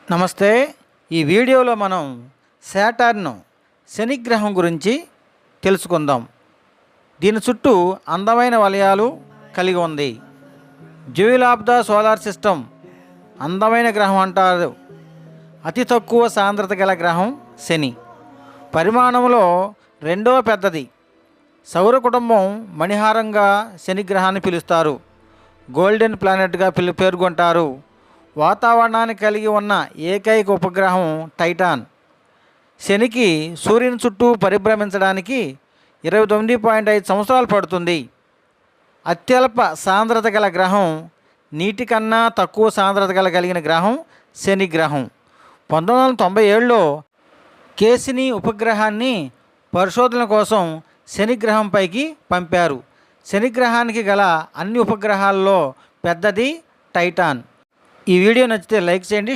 నమస్తే. ఈ వీడియోలో మనం శాటర్న్ శని గ్రహం గురించి తెలుసుకుందాం. దీని చుట్టూ అందమైన వలయాలు కలిగి ఉంది. Jewel of the solar system, అందమైన గ్రహం అంటారు. అతి తక్కువ సాంద్రత గల గ్రహం శని. పరిమాణంలో రెండవ పెద్దది. సౌర కుటుంబం మణిహారంగా శని గ్రహాన్ని పిలుస్తారు. గోల్డెన్ ప్లానెట్గా పేర్కొంటారు. వాతావరణాన్ని కలిగి ఉన్న ఏకైక ఉపగ్రహం టైటాన్. శనికి సూర్యుని చుట్టూ పరిభ్రమించడానికి 29.5 సంవత్సరాలు పడుతుంది. అత్యల్ప సాంద్రత గల గ్రహం, నీటి కన్నా తక్కువ సాంద్రత కలిగిన గ్రహం శని గ్రహం. 1997లో కేసిని ఉపగ్రహాన్ని పరిశోధన కోసం శని గ్రహంపైకి పంపారు. శని గ్రహానికి గల అన్ని ఉపగ్రహాల్లో పెద్దది టైటాన్. ఈ వీడియో నచ్చితే లైక్ చేయండి.